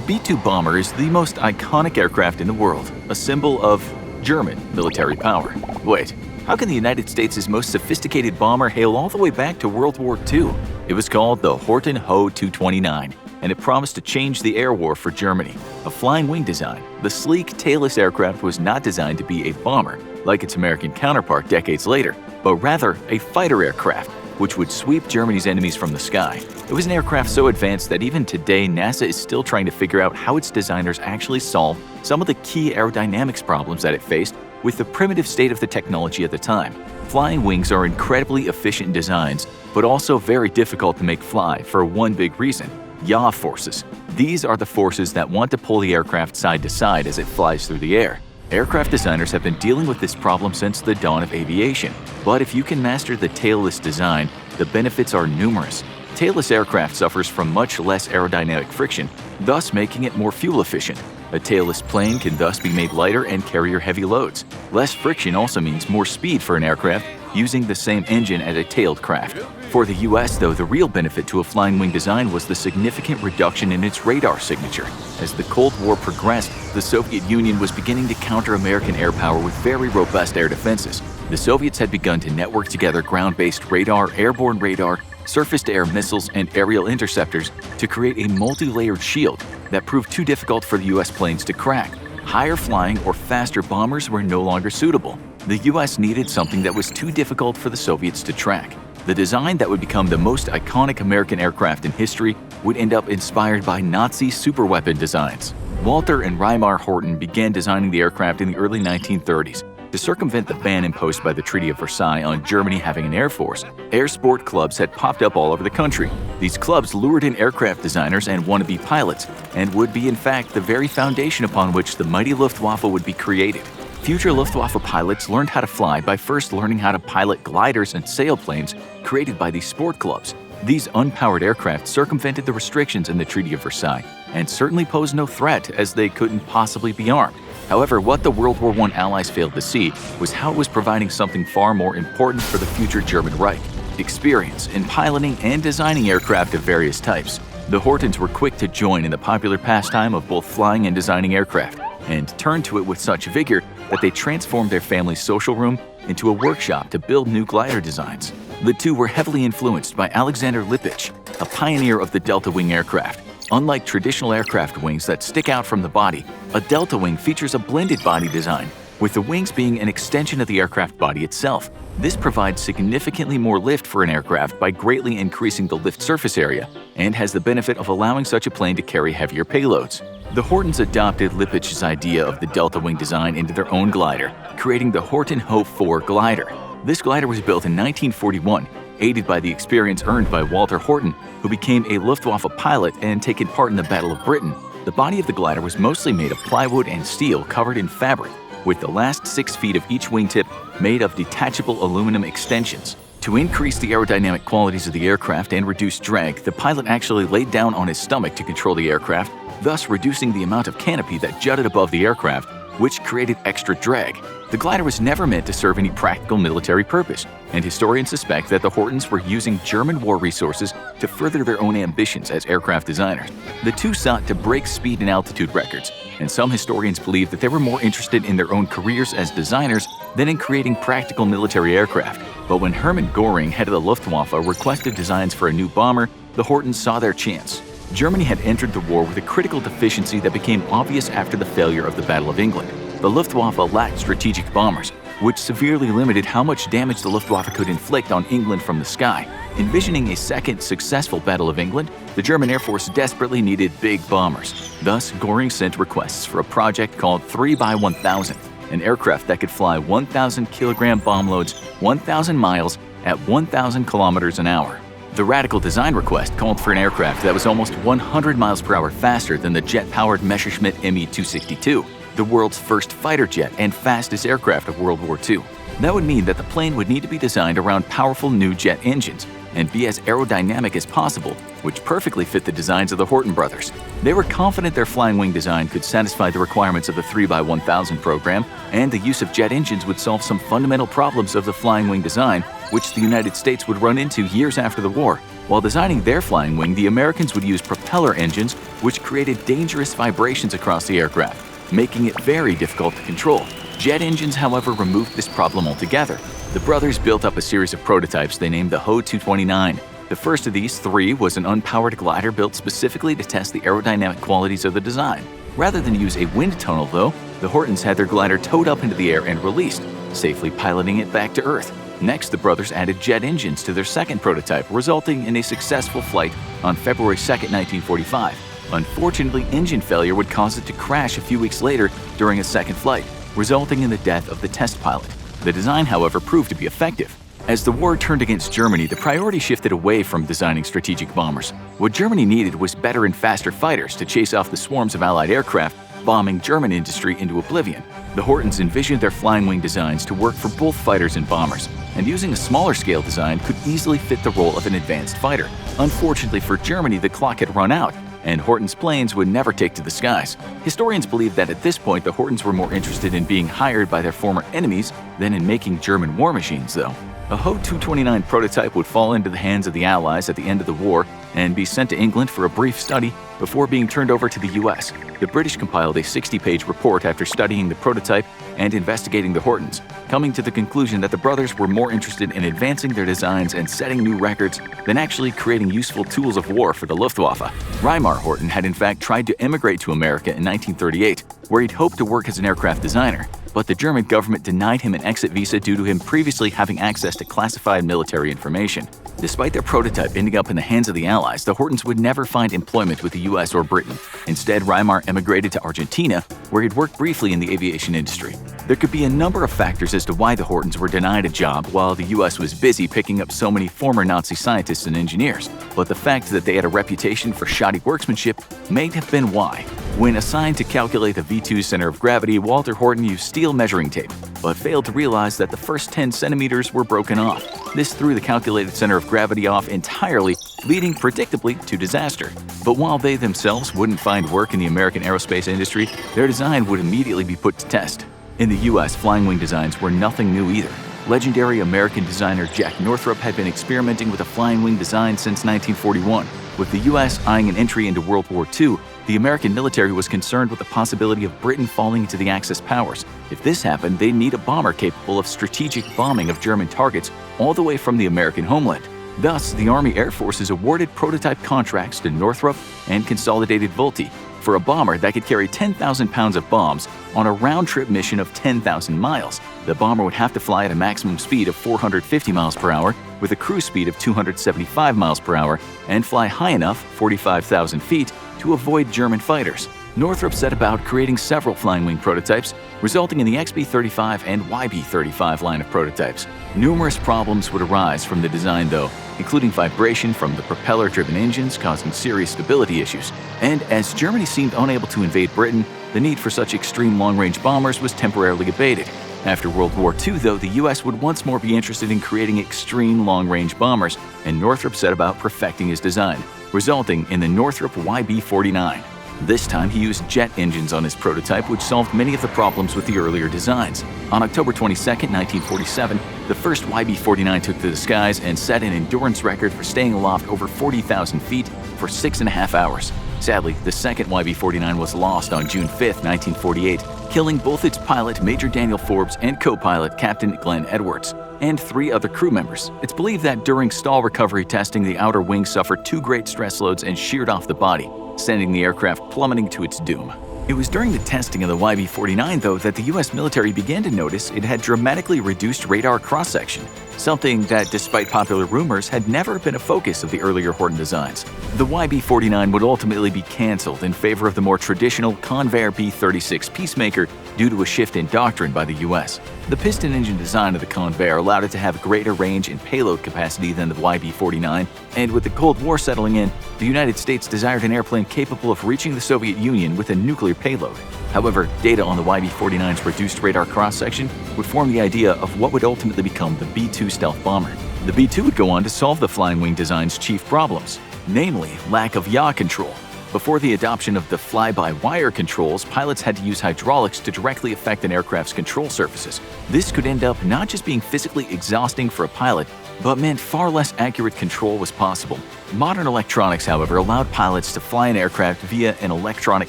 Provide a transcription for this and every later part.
B-2 bomber is the most iconic aircraft in the world, a symbol of German military power. Wait, how can the United States' most sophisticated bomber hail all the way back to World War II? It was called the Horten Ho 229, and it promised to change the air war for Germany. A flying wing design, the sleek, tailless aircraft was not designed to be a bomber, like its American counterpart decades later, but rather a fighter aircraft, which would sweep Germany's enemies from the sky. It was an aircraft so advanced that even today NASA is still trying to figure out how its designers actually solved some of the key aerodynamics problems that it faced with the primitive state of the technology at the time. Flying wings are incredibly efficient designs, but also very difficult to make fly for one big reason: yaw forces. These are the forces that want to pull the aircraft side to side as it flies through the air. Aircraft designers have been dealing with this problem since the dawn of aviation, but if you can master the tailless design, the benefits are numerous. Tailless aircraft suffers from much less aerodynamic friction, thus making it more fuel efficient. A tailless plane can thus be made lighter and carry heavy loads. Less friction also means more speed for an aircraft using the same engine as a tailed craft. For the US, though, the real benefit to a flying wing design was the significant reduction in its radar signature. As the Cold War progressed, the Soviet Union was beginning to counter American air power with very robust air defenses. The Soviets had begun to network together ground-based radar, airborne radar, surface-to-air missiles, and aerial interceptors to create a multi-layered shield that proved too difficult for the US planes to crack. Higher flying or faster bombers were no longer suitable. The US needed something that was too difficult for the Soviets to track. The design that would become the most iconic American aircraft in history would end up inspired by Nazi superweapon designs. Walter and Reimar Horten began designing the aircraft in the early 1930s. To circumvent the ban imposed by the Treaty of Versailles on Germany having an air force, air sport clubs had popped up all over the country. These clubs lured in aircraft designers and wannabe pilots, and would be in fact the very foundation upon which the mighty Luftwaffe would be created. Future Luftwaffe pilots learned how to fly by first learning how to pilot gliders and sailplanes created by these sport clubs. These unpowered aircraft circumvented the restrictions in the Treaty of Versailles, and certainly posed no threat as they couldn't possibly be armed. However, what the World War I Allies failed to see was how it was providing something far more important for the future German Reich: experience in piloting and designing aircraft of various types. The Hortens were quick to join in the popular pastime of both flying and designing aircraft, and turned to it with such vigor that they transformed their family's social room into a workshop to build new glider designs. The two were heavily influenced by Alexander Lippisch, a pioneer of the delta wing aircraft. Unlike traditional aircraft wings that stick out from the body, a delta wing features a blended body design, with the wings being an extension of the aircraft body itself. This provides significantly more lift for an aircraft by greatly increasing the lift surface area, and has the benefit of allowing such a plane to carry heavier payloads. The Hortens adopted Lippisch's idea of the delta wing design into their own glider, creating the Horten Ho 4 glider. This glider was built in 1941, aided by the experience earned by Walter Horten, who became a Luftwaffe pilot and taken part in the Battle of Britain. The body of the glider was mostly made of plywood and steel covered in fabric, with the last 6 feet of each wingtip made of detachable aluminum extensions. To increase the aerodynamic qualities of the aircraft and reduce drag, the pilot actually laid down on his stomach to control the aircraft, thus reducing the amount of canopy that jutted above the aircraft, which created extra drag. The glider was never meant to serve any practical military purpose, and historians suspect that the Hortens were using German war resources to further their own ambitions as aircraft designers. The two sought to break speed and altitude records, and some historians believe that they were more interested in their own careers as designers than in creating practical military aircraft. But when Hermann Göring, head of the Luftwaffe, requested designs for a new bomber, the Hortens saw their chance. Germany had entered the war with a critical deficiency that became obvious after the failure of the Battle of England. The Luftwaffe lacked strategic bombers, which severely limited how much damage the Luftwaffe could inflict on England from the sky. Envisioning a second successful Battle of England, the German Air Force desperately needed big bombers. Thus, Göring sent requests for a project called 3x1000, an aircraft that could fly 1,000-kilogram bomb loads 1,000 miles at 1,000 kilometers an hour. The radical design request called for an aircraft that was almost 100 miles per hour faster than the jet-powered Messerschmitt Me-262, the world's first fighter jet and fastest aircraft of World War II. That would mean that the plane would need to be designed around powerful new jet engines and be as aerodynamic as possible, which perfectly fit the designs of the Horten brothers. They were confident their flying wing design could satisfy the requirements of the 3x1000 program, and the use of jet engines would solve some fundamental problems of the flying wing design, which the United States would run into years after the war. While designing their flying wing, the Americans would use propeller engines which created dangerous vibrations across the aircraft, making it very difficult to control. Jet engines, however, removed this problem altogether. The brothers built up a series of prototypes they named the Ho-229. The first of these three was an unpowered glider built specifically to test the aerodynamic qualities of the design. Rather than use a wind tunnel, though, the Hortons had their glider towed up into the air and released, safely piloting it back to Earth. Next, the brothers added jet engines to their second prototype, resulting in a successful flight on February 2, 1945. Unfortunately, engine failure would cause it to crash a few weeks later during a second flight, resulting in the death of the test pilot. The design, however, proved to be effective. As the war turned against Germany, the priority shifted away from designing strategic bombers. What Germany needed was better and faster fighters to chase off the swarms of Allied aircraft, bombing German industry into oblivion. The Hortons envisioned their flying wing designs to work for both fighters and bombers, and using a smaller scale design could easily fit the role of an advanced fighter. Unfortunately for Germany, the clock had run out, and Hortons' planes would never take to the skies. Historians believe that at this point the Hortons were more interested in being hired by their former enemies than in making German war machines, though. A Ho-229 prototype would fall into the hands of the Allies at the end of the war and be sent to England for a brief study before being turned over to the US. The British compiled a 60-page report after studying the prototype and investigating the Hortons, coming to the conclusion that the brothers were more interested in advancing their designs and setting new records than actually creating useful tools of war for the Luftwaffe. Reimar Horton had in fact tried to immigrate to America in 1938, where he'd hoped to work as an aircraft designer, but the German government denied him an exit visa due to him previously having access to classified military information. Despite their prototype ending up in the hands of the Allies, the Hortons would never find employment with the US or Britain. Instead, Reimar emigrated to Argentina, where he'd worked briefly in the aviation industry. There could be a number of factors as to why the Hortons were denied a job while the US was busy picking up so many former Nazi scientists and engineers, but the fact that they had a reputation for shoddy workmanship may have been why. When assigned to calculate the V-2's center of gravity, Walter Horton used steel measuring tape, but failed to realize that the first 10 centimeters were broken off. This threw the calculated center of gravity off entirely, leading predictably to disaster. But while they themselves wouldn't find work in the American aerospace industry, their design would immediately be put to test. In the US, flying wing designs were nothing new either. Legendary American designer Jack Northrop had been experimenting with a flying wing design since 1941. With the US eyeing an entry into World War II, the American military was concerned with the possibility of Britain falling into the Axis powers. If this happened, they'd need a bomber capable of strategic bombing of German targets all the way from the American homeland. Thus, the Army Air Forces awarded prototype contracts to Northrop and Consolidated Vultee for a bomber that could carry 10,000 pounds of bombs on a round-trip mission of 10,000 miles. The bomber would have to fly at a maximum speed of 450 miles per hour with a cruise speed of 275 miles per hour and fly high enough, 45,000 feet, to avoid German fighters. Northrop set about creating several flying wing prototypes, resulting in the XB-35 and YB-35 line of prototypes. Numerous problems would arise from the design, though, including vibration from the propeller-driven engines causing serious stability issues. And as Germany seemed unable to invade Britain, the need for such extreme long-range bombers was temporarily abated. After World War II, though, the US would once more be interested in creating extreme long-range bombers, and Northrop set about perfecting his design, resulting in the Northrop YB-49. This time, he used jet engines on his prototype, which solved many of the problems with the earlier designs. On October 22, 1947, the first YB-49 took to the skies and set an endurance record for staying aloft over 40,000 feet for 6.5 hours. Sadly, the second YB-49 was lost on June 5, 1948, killing both its pilot, Major Daniel Forbes, and co-pilot, Captain Glenn Edwards, and 3 other crew members. It's believed that during stall recovery testing, the outer wing suffered 2 great stress loads and sheared off the body, sending the aircraft plummeting to its doom. It was during the testing of the YB-49, though, that the US military began to notice it had dramatically reduced radar cross-section, something that, despite popular rumors, had never been a focus of the earlier Horton designs. The YB-49 would ultimately be cancelled in favor of the more traditional Convair B-36 Peacemaker due to a shift in doctrine by the US. The piston engine design of the Convair allowed it to have greater range and payload capacity than the YB-49, and with the Cold War settling in, the United States desired an airplane capable of reaching the Soviet Union with a nuclear payload. However, data on the YB-49's reduced radar cross-section would form the idea of what would ultimately become the B-2 stealth bomber. The B-2 would go on to solve the flying wing design's chief problems, namely lack of yaw control. Before the adoption of the fly-by-wire controls, pilots had to use hydraulics to directly affect an aircraft's control surfaces. This could end up not just being physically exhausting for a pilot, but meant far less accurate control was possible. Modern electronics, however, allowed pilots to fly an aircraft via an electronic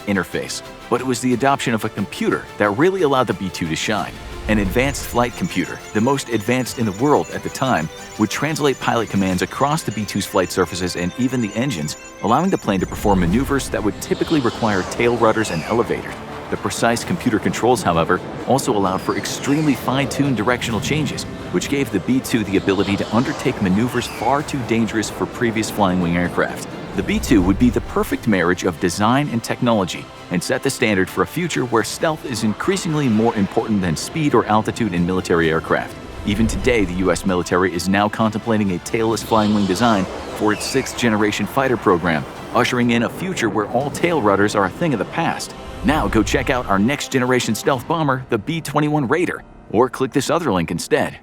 interface, but it was the adoption of a computer that really allowed the B-2 to shine. An advanced flight computer, the most advanced in the world at the time, would translate pilot commands across the B-2's flight surfaces and even the engines, allowing the plane to perform maneuvers that would typically require tail rudders and elevators. The precise computer controls, however, also allowed for extremely fine-tuned directional changes, which gave the B-2 the ability to undertake maneuvers far too dangerous for previous flying-wing aircraft. The B-2 would be the perfect marriage of design and technology and set the standard for a future where stealth is increasingly more important than speed or altitude in military aircraft. Even today, the U.S. military is now contemplating a tailless flying-wing design for its 6th-generation fighter program, ushering in a future where all tail rudders are a thing of the past. Now go check out our next-generation stealth bomber, the B-21 Raider, or click this other link instead.